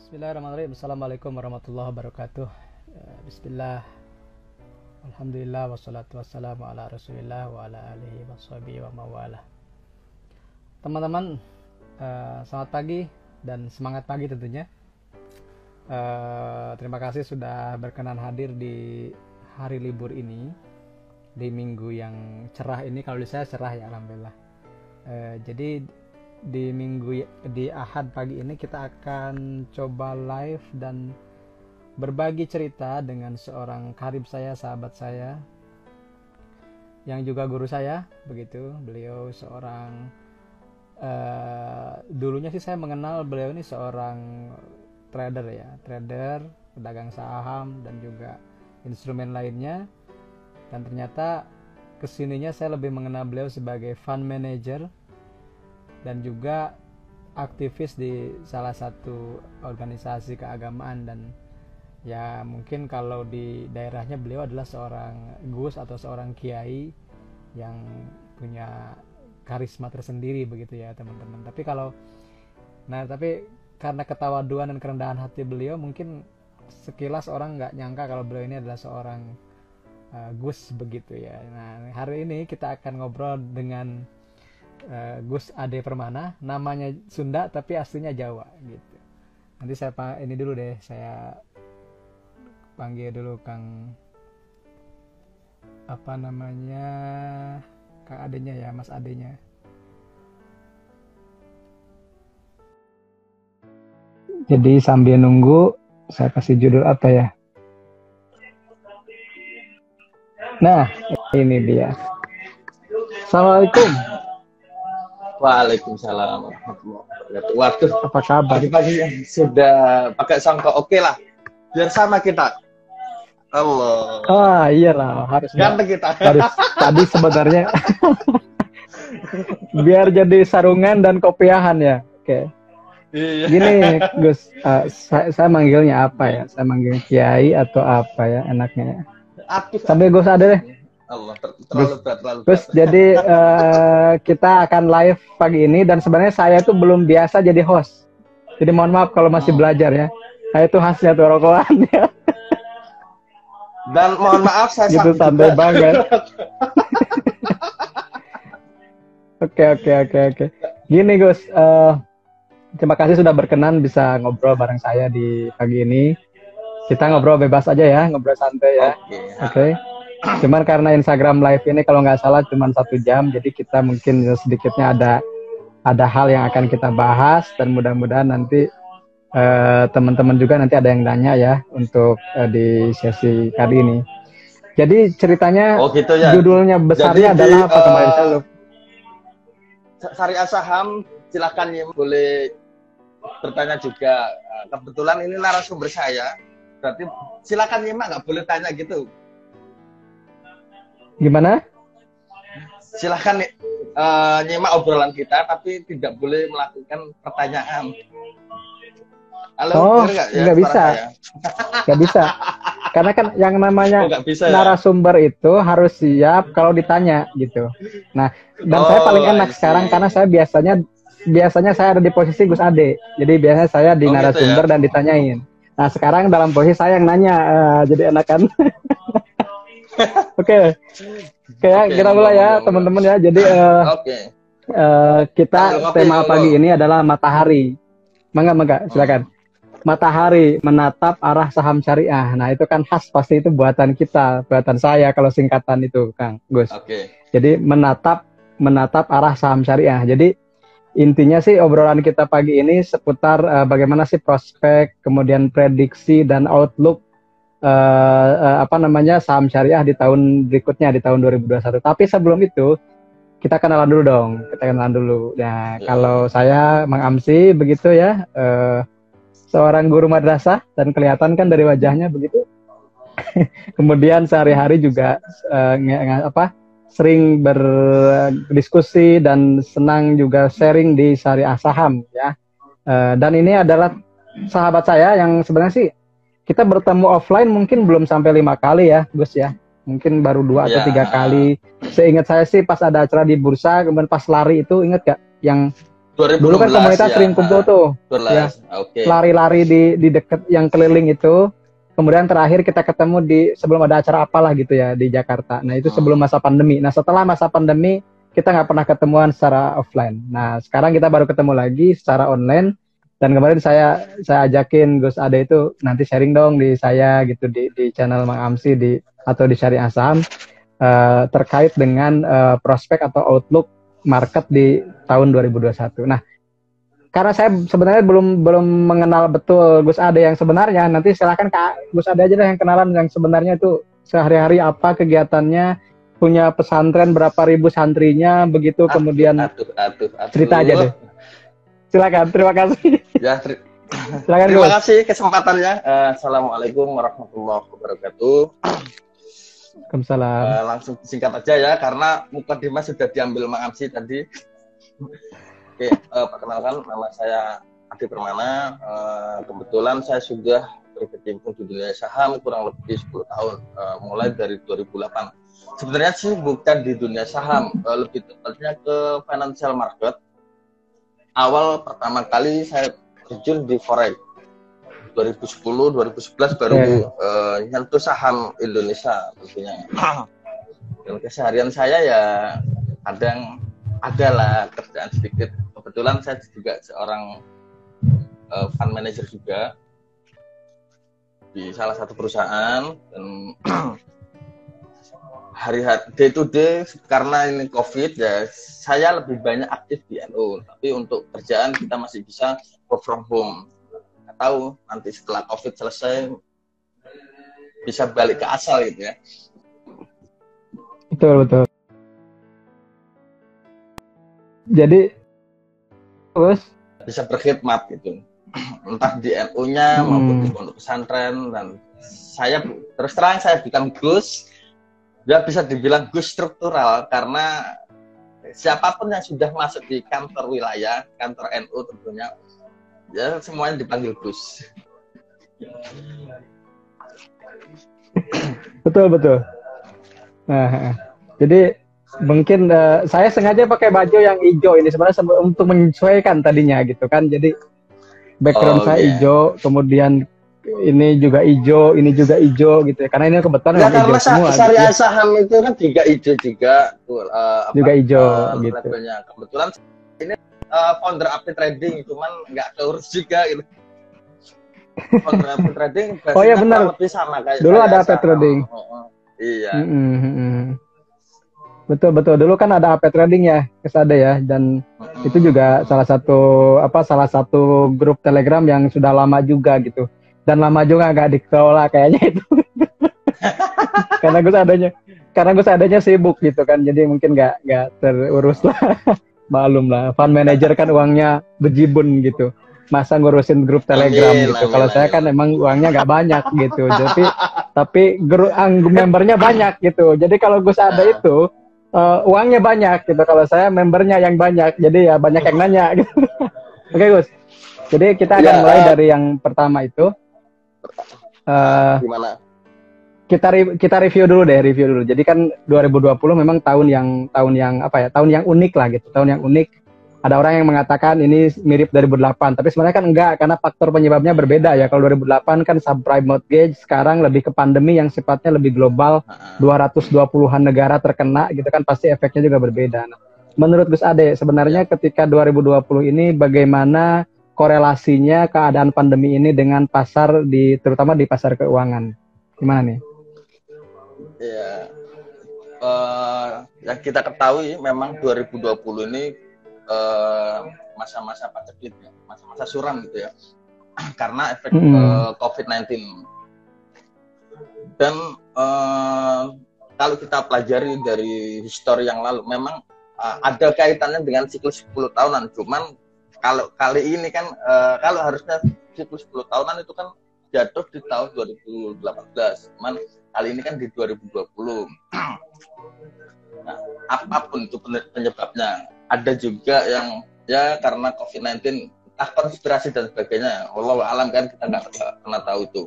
Bismillahirrahmanirrahim. Assalamualaikum warahmatullahi wabarakatuh. Bismillah. Alhamdulillah wassalatu wassalamu ala Rasulillah wa ala alihi washabihi wa mawalah. Teman-teman, selamat pagi dan semangat pagi tentunya. Terima kasih sudah berkenan hadir di hari libur ini, di minggu yang cerah ini. Kalau di saya cerah ya, alhamdulillah. Jadi di Ahad pagi ini kita akan coba live dan berbagi cerita dengan seorang karib saya, sahabat saya, yang juga guru saya, begitu. Beliau seorang dulunya sih saya mengenal beliau ini seorang trader ya, trader, pedagang saham dan juga instrumen lainnya. Dan ternyata kesininya saya lebih mengenal beliau sebagai fund manager dan juga aktivis di salah satu organisasi keagamaan. Dan ya mungkin kalau di daerahnya beliau adalah seorang gus atau seorang kiai yang punya karisma tersendiri begitu ya teman-teman. Tapi karena ketawaduan dan kerendahan hati beliau, mungkin sekilas orang nggak nyangka kalau beliau ini adalah seorang gus begitu ya. Nah, hari ini kita akan ngobrol dengan Gus Ade Permana, namanya Sunda tapi aslinya Jawa gitu. Nanti saya panggil dulu Kang Kang Adenya ya, Mas Adenya. Jadi sambil nunggu saya kasih judul apa ya? Nah, ini dia. Assalamualaikum. Waalaikumsalam warahmatullahi wabarakatuh. Waduh, apa kabar? Pagi-pagi sudah pakai songkok, oke lah. Biar sama kita. Allah. Ah, iyalah, harus ganteng kita. Harus. Tadi sebenarnya biar jadi sarungan dan kopiahan ya. Oke. Iya. Gini, Gus, saya manggilnya apa ya? Saya manggil Kiai atau apa ya enaknya? Aduh. Sambil Gus ada deh. Allah, terlalu berat. Terus jadi kita akan live pagi ini, dan sebenarnya saya itu belum biasa jadi host. Jadi mohon maaf kalau masih belajar ya. Saya itu khasnya tuh rokokan ya. Dan mohon maaf saya gitu santai banget. Oke. Gini Gus, terima kasih sudah berkenan bisa ngobrol bareng saya di pagi ini. Kita ngobrol bebas aja ya, ngobrol santai ya. Oke. Cuman karena Instagram live ini kalau nggak salah cuma 1 jam, jadi kita mungkin sedikitnya ada hal yang akan kita bahas, dan mudah-mudahan nanti teman-teman juga nanti ada yang nanya ya untuk di sesi kali ini. Jadi ceritanya gitu ya. Judulnya besarnya adalah apa kemarin saya lupa. Syariah Saham, silakan ya, boleh bertanya juga. Kebetulan ini narasumber saya, berarti silakan nyimak, nggak boleh tanya gitu. Gimana? Silahkan nyimak obrolan kita, tapi tidak boleh melakukan pertanyaan. Halo, nggak bisa. Nggak bisa. Karena kan yang namanya narasumber itu harus siap kalau ditanya gitu. Nah, dan saya paling enak sekarang karena saya biasanya saya ada di posisi Gus Ade. Jadi biasanya saya di narasumber gitu ya? Dan ditanyain. Nah, sekarang dalam posisi saya yang nanya, jadi enakan. Oke, kita mulai ya teman-teman ya. Jadi kita tema pagi ini adalah matahari. Mangga, silakan. Matahari menatap arah saham syariah. Nah itu kan khas, pasti itu buatan kita, buatan saya kalau singkatan itu, Kang Gus. Jadi menatap arah saham syariah. Jadi intinya sih obrolan kita pagi ini seputar bagaimana sih prospek, kemudian prediksi dan outlook saham syariah di tahun berikutnya, di tahun 2021. Tapi sebelum itu kita kenalan dulu dong. Nah, kalau saya Mang Amsi begitu ya, seorang guru madrasah dan kelihatan kan dari wajahnya begitu. Kemudian sehari-hari juga sering berdiskusi dan senang juga sharing di Syariah Saham ya. Dan ini adalah sahabat saya yang sebenarnya sih kita bertemu offline mungkin belum sampai 5 kali ya, Gus ya. Mungkin baru 2 atau 3 kali. Seingat saya sih pas ada acara di bursa, kemudian pas lari itu, ingat gak? Yang Dulu kan 2016 komunitas ya. sering kumpul tuh, ya 12. Oke. lari-lari di deket yang keliling itu. Kemudian terakhir kita ketemu di sebelum ada acara apalah gitu ya di Jakarta. Nah itu sebelum masa pandemi. Nah setelah masa pandemi kita nggak pernah ketemuan secara offline. Nah sekarang kita baru ketemu lagi secara online. Dan kemarin saya ajakin Gus Ade itu nanti sharing dong di saya gitu di channel Mang Amsi atau di Syariah Saham terkait dengan prospek atau outlook market di tahun 2021. Nah karena saya sebenarnya belum mengenal betul Gus Ade yang sebenarnya, nanti silakan Kak Gus Ade aja deh yang kenalan yang sebenarnya itu sehari-hari apa kegiatannya, punya pesantren berapa ribu santrinya, begitu kemudian Aduh. cerita aja deh. Silakan, terima kasih. Ya, Silakan terima Gus. kasih kesempatannya. Assalamualaikum warahmatullahi wabarakatuh. Waalaikumsalam. Langsung singkat aja ya, karena mukadimah sudah diambil Mang Amsi tadi. Oke, perkenalkan nama saya Adi Permana. Kebetulan saya sudah berkecimpung di dunia saham kurang lebih 10 tahun, mulai dari 2008. Sebenarnya sih bukan di dunia saham, lebih tepatnya ke financial market. Awal pertama kali saya terjun di forex 2010-2011 baru nyentuh saham Indonesia tentunya. Dan keseharian saya ya kadang adalah kerjaan sedikit. Kebetulan saya juga seorang fund manager juga di salah satu perusahaan, dan hari-hari day to day karena ini COVID ya saya lebih banyak aktif di NU, tapi untuk kerjaan kita masih bisa work from home. Nggak tahu nanti setelah COVID selesai bisa balik ke asal gitu ya. Betul. Jadi terus bisa berkhidmat gitu, entah di NU-nya maupun di pondok pesantren. Dan saya terus terang saya bukan Gus, ya bisa dibilang Gus struktural, karena siapapun yang sudah masuk di kantor wilayah, kantor NU tentunya, ya semuanya dipanggil Gus. Betul. Nah, jadi mungkin saya sengaja pakai baju yang hijau ini sebenarnya untuk menyesuaikan tadinya gitu kan. Jadi background saya hijau, kemudian ini juga hijau, ini juga hijau gitu ya. Karena ini kebetulan ya, hijau semua. Syariah Saham itu kan juga hijau juga, juga hijau gitu. Labelnya. Kebetulan ini founder Api Trading, cuman nggak keurus juga gitu. Founder Api Trading oh ya benar. Lebih sama kayak dulu ada Api Trading. Iya. Betul. Dulu kan ada AP Trading ya, ada ya, dan itu juga salah satu grup Telegram yang sudah lama juga gitu, dan lama juga nggak dikelola kayaknya itu, karena gue adanya sibuk gitu kan, jadi mungkin nggak terurus lah, malum lah, fund manager kan uangnya bejibun gitu, masa ngurusin grup Telegram gitu. Kalau saya kan emang uangnya nggak banyak gitu, tapi membernya banyak gitu, jadi kalau Gus ada itu uangnya banyak gitu, kalau saya membernya yang banyak, jadi ya banyak yang nanya gitu. Oke Gus, jadi kita akan mulai dari yang pertama itu. Gimana? Kita review dulu. Jadi kan 2020 memang tahun yang unik lah gitu, tahun yang unik. Ada orang yang mengatakan ini mirip 2008, tapi sebenarnya kan enggak, karena faktor penyebabnya berbeda ya. Kalau 2008 kan subprime mortgage, sekarang lebih ke pandemi yang sifatnya lebih global, 220-an negara terkena gitu kan, pasti efeknya juga berbeda. Nah, menurut Gus Ade, sebenarnya ketika 2020 ini bagaimana korelasinya keadaan pandemi ini dengan pasar terutama di pasar keuangan? Gimana nih? Ya, yang kita ketahui memang 2020 ini masa-masa paceklik, masa-masa suram gitu ya, karena efek COVID-19. Dan kalau kita pelajari dari histori yang lalu, memang ada kaitannya dengan siklus 10 tahunan. Cuman kalau kali ini kan kalau harusnya siklus 10 tahunan itu kan jatuh di tahun 2018. Cuman kali ini kan di 2020. Nah, apapun itu penyebabnya, ada juga yang ya karena COVID-19, entah konspirasi dan sebagainya, wallahu alam kan, kita nggak pernah tahu itu.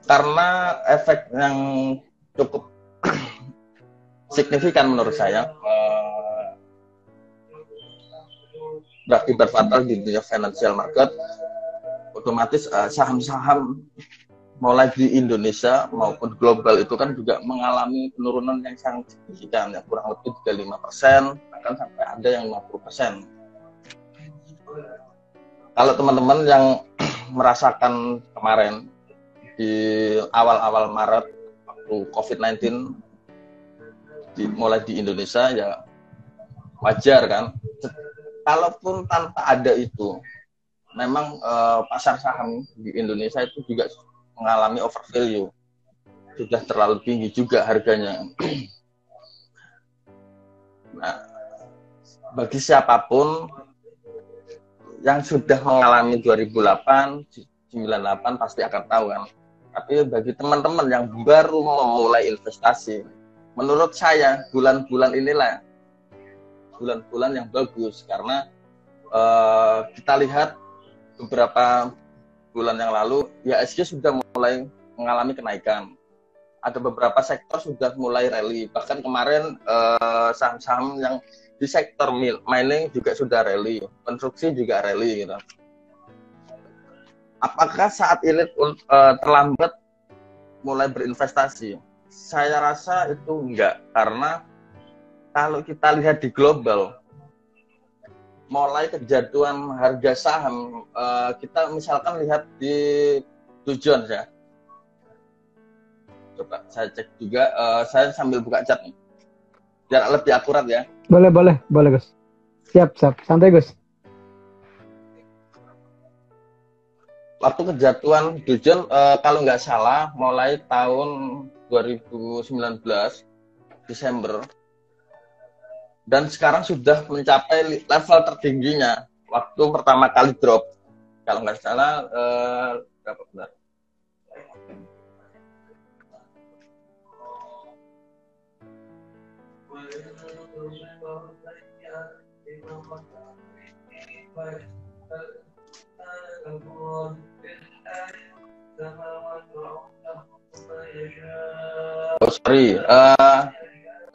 Karena efek yang cukup signifikan menurut saya, berakibat fatal di dunia financial market, otomatis saham-saham mulai di Indonesia maupun global itu kan juga mengalami penurunan yang sangat signifikan, ya kurang lebih 35%, bahkan sampai ada yang 50%. Kalau teman-teman yang merasakan kemarin di awal-awal Maret waktu COVID-19 mulai di Indonesia, ya wajar kan. Kalaupun tanpa ada itu, memang pasar saham di Indonesia itu juga mengalami overvalue, sudah terlalu tinggi juga harganya. Nah, bagi siapapun yang sudah mengalami 2008, 98 pasti akan tahu kan. Tapi bagi teman-teman yang baru memulai investasi, menurut saya bulan-bulan inilah bulan-bulan yang bagus, karena kita lihat beberapa bulan yang lalu IHSG sudah mulai mengalami kenaikan. Ada beberapa sektor sudah mulai rally. Bahkan kemarin saham-saham yang di sektor mining juga sudah rally, konstruksi juga rally gitu. Apakah saat ini terlambat mulai berinvestasi? Saya rasa itu enggak, karena kalau kita lihat di global, mulai kejatuhan harga saham, kita misalkan lihat di Dow Jones ya. Coba saya cek juga, saya sambil buka chat nih, biar lebih akurat ya. Boleh Gus. Siap, santai Gus. Waktu kejatuhan Dow Jones, kalau nggak salah, mulai tahun 2019 Desember. Dan sekarang sudah mencapai level tertingginya waktu pertama kali drop. Kalau nggak salah, berapa benar? Oh, sorry.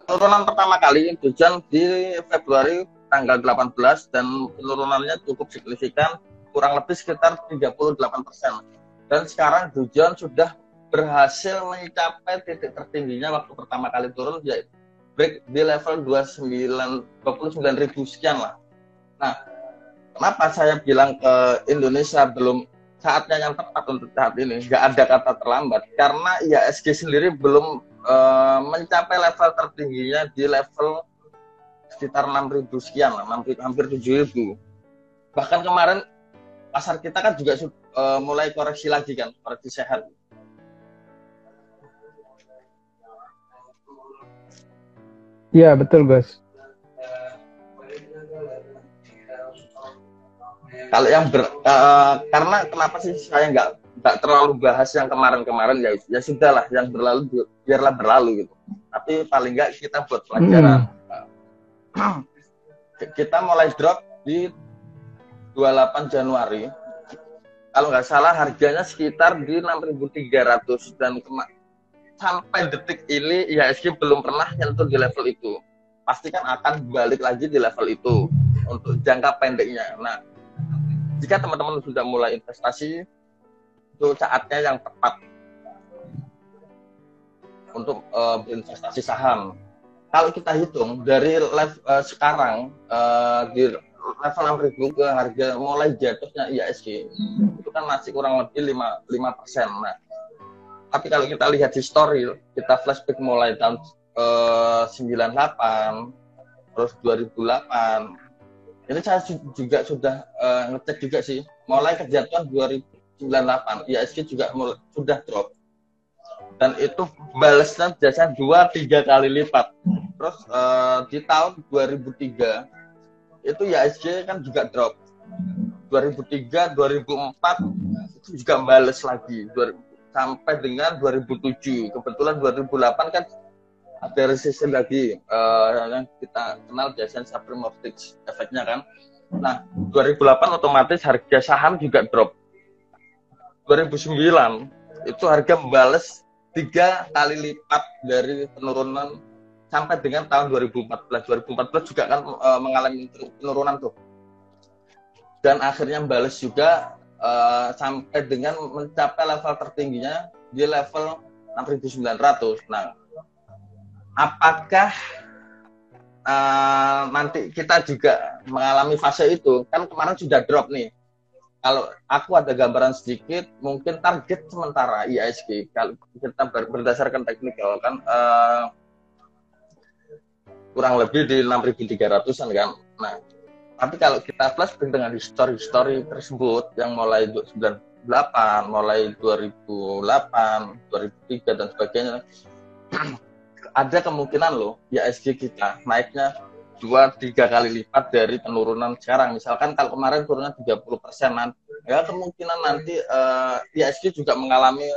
Penurunan pertama kali Dow Jones di Februari tanggal 18 dan penurunannya cukup signifikan, kurang lebih sekitar 38%. Dan sekarang Dow Jones sudah berhasil mencapai titik tertingginya waktu pertama kali turun, yaitu break di level 29.000 sekian lah. Nah, kenapa saya bilang ke Indonesia belum saatnya yang tepat untuk saat ini? Nggak ada kata terlambat, karena IHSG sendiri belum mencapai level tertingginya di level sekitar 6.000 sekian lah, hampir 7.000. Bahkan kemarin pasar kita kan juga mulai koreksi lagi kan, koreksi sehat. Iya betul Gus. Kalau yang karena kenapa sih saya nggak terlalu bahas yang kemarin-kemarin, ya sudahlah, yang berlalu biarlah berlalu gitu. Tapi paling nggak kita buat pelajaran. Kita mulai drop di 28 Januari. Kalau nggak salah harganya sekitar di 6.300 dan sampai detik ini IHSG belum pernah nyentuh di level itu. Pasti kan akan balik lagi di level itu untuk jangka pendeknya. Nah, jika teman-teman sudah mulai investasi, itu saatnya yang tepat untuk berinvestasi saham. Kalau kita hitung dari sekarang di level 6.000 ke harga mulai jatuhnya IHSG, itu kan masih kurang lebih 5%. Nah, tapi kalau kita lihat history, kita flashback mulai tahun 98, terus 2008, ini saya juga sudah ngecek juga sih, mulai kejatuhan 2098, IHSG juga sudah drop. Dan itu balasnya biasanya 2-3 kali lipat. Terus di tahun 2003, itu IHSG kan juga drop. 2003, 2004, itu juga balas lagi. Sampai dengan 2007. Kebetulan 2008 kan ada resesi lagi, yang kita kenal biasanya subprime efeknya kan. Nah, 2008 otomatis harga saham juga drop. 2009 itu harga membalas 3 kali lipat dari penurunan sampai dengan tahun 2014. 2014 juga kan mengalami penurunan tuh. dan akhirnya bales juga sampai dengan mencapai level tertingginya di level 6.900. Nah, apakah nanti kita juga mengalami fase itu? Kan kemarin sudah drop nih. Kalau aku ada gambaran sedikit, mungkin target sementara IHSG kalau kita berdasarkan teknikal kan kurang lebih di 6.300-an kan. Nah, tapi kalau kita flashback dengan histori tersebut yang mulai 98, mulai 2008, 2003 dan sebagainya, ada kemungkinan loh IHSG kita naiknya 2-3 kali lipat dari penurunan sekarang. Misalkan kalau kemarin turunnya 30%, ya kemungkinan nanti IHSG juga mengalami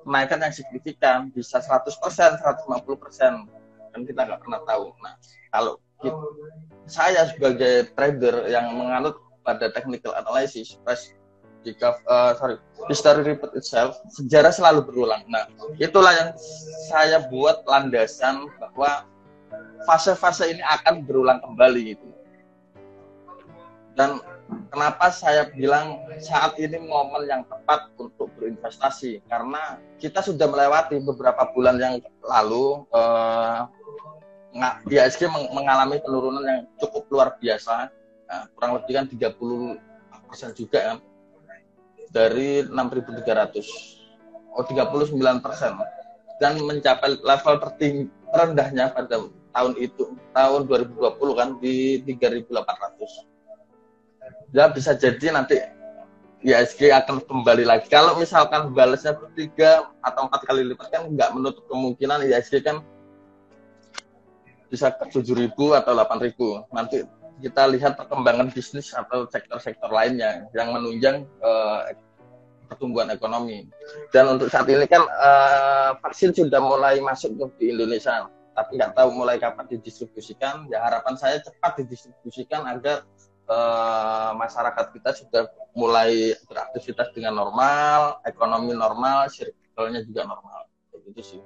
kenaikan yang signifikan, bisa 100%, 150%. Kan kita nggak pernah tahu. Nah, kalau saya sebagai trader yang menganut pada technical analysis, history repeat itself, sejarah selalu berulang. Nah, itulah yang saya buat landasan bahwa fase-fase ini akan berulang kembali gitu. Dan kenapa saya bilang saat ini momen yang tepat untuk berinvestasi, karena kita sudah melewati beberapa bulan yang lalu IHSG mengalami penurunan yang cukup luar biasa, kurang lebih kan 30% juga kan, dari 6.300, 39%, dan mencapai level terendahnya pada tahun itu, tahun 2020 kan, di 3.800. Ya bisa jadi nanti IHSG akan kembali lagi. Kalau misalkan balasnya 3 atau 4 kali lipat kan nggak menutup kemungkinan IHSG kan bisa ke 7.000 atau 8.000. Nanti kita lihat perkembangan bisnis atau sektor-sektor lainnya yang menunjang pertumbuhan ekonomi. Dan untuk saat ini kan vaksin sudah mulai masuk di Indonesia, tapi nggak tahu mulai kapan didistribusikan. Ya harapan saya cepat didistribusikan agar masyarakat kita sudah mulai beraktivitas dengan normal, ekonomi normal, circle-nya juga normal. Begitu sih.